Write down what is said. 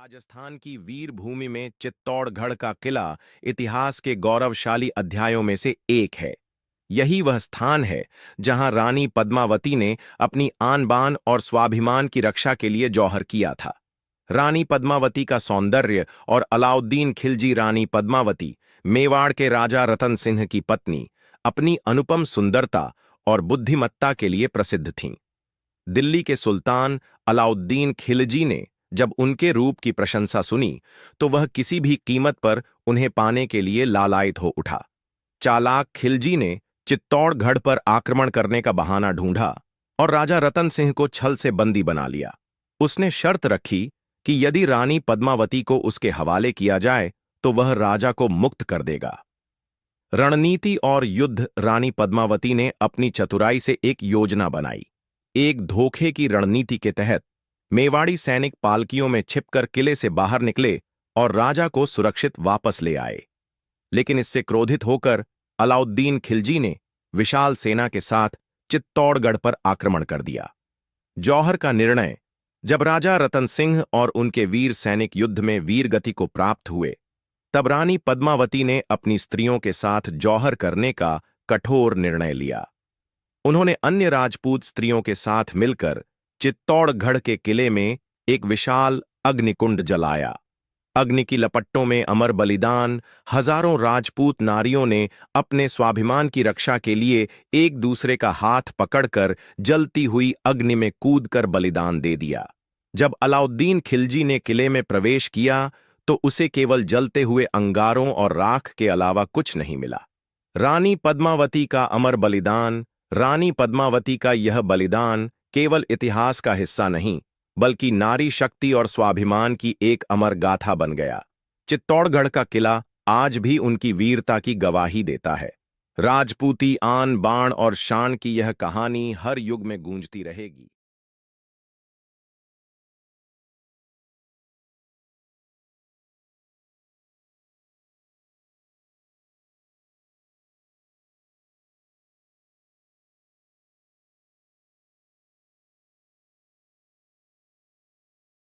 राजस्थान की वीर भूमि में चित्तौड़गढ़ का किला इतिहास के गौरवशाली अध्यायों में से एक है। यही वह स्थान है जहां रानी पद्मावती ने अपनी आन बान और स्वाभिमान की रक्षा के लिए जौहर किया था। रानी पद्मावती का सौंदर्य और अलाउद्दीन खिलजी रानी पद्मावती, मेवाड़ के राजा रतन सिंह की पत्नी, अपनी अनुपम सुंदरता और बुद्धिमत्ता के लिए प्रसिद्ध थीं। दिल्ली के सुल्तान अलाउद्दीन खिलजी ने जब उनके रूप की प्रशंसा सुनी तो वह किसी भी कीमत पर उन्हें पाने के लिए लालायित हो उठा। चालाक खिलजी ने चित्तौड़गढ़ पर आक्रमण करने का बहाना ढूंढा और राजा रतन सिंह को छल से बंदी बना लिया। उसने शर्त रखी कि यदि रानी पद्मावती को उसके हवाले किया जाए तो वह राजा को मुक्त कर देगा। रणनीति और युद्ध रानी पद्मावती ने अपनी चतुराई से एक योजना बनाई। एक धोखे की रणनीति के तहत मेवाड़ी सैनिक पालकियों में छिपकर किले से बाहर निकले और राजा को सुरक्षित वापस ले आए। लेकिन इससे क्रोधित होकर अलाउद्दीन खिलजी ने विशाल सेना के साथ चित्तौड़गढ़ पर आक्रमण कर दिया। जौहर का निर्णय जब राजा रतन सिंह और उनके वीर सैनिक युद्ध में वीर गति को प्राप्त हुए, तब रानी पद्मावती ने अपनी स्त्रियों के साथ जौहर करने का कठोर निर्णय लिया। उन्होंने अन्य राजपूत स्त्रियों के साथ मिलकर चित्तौड़गढ़ के किले में एक विशाल अग्निकुंड जलाया। अग्नि की लपट्टों में अमर बलिदान, हजारों राजपूत नारियों ने अपने स्वाभिमान की रक्षा के लिए एक दूसरे का हाथ पकड़कर जलती हुई अग्नि में कूदकर बलिदान दे दिया। जब अलाउद्दीन खिलजी ने किले में प्रवेश किया तो उसे केवल जलते हुए अंगारों और राख के अलावा कुछ नहीं मिला। रानी पद्मावती का अमर बलिदान, रानी पद्मावती का यह बलिदान केवल इतिहास का हिस्सा नहीं, बल्कि नारी शक्ति और स्वाभिमान की एक अमर गाथा बन गया। चित्तौड़गढ़ का किला आज भी उनकी वीरता की गवाही देता है। राजपूती आन बाण और शान की यह कहानी हर युग में गूंजती रहेगी।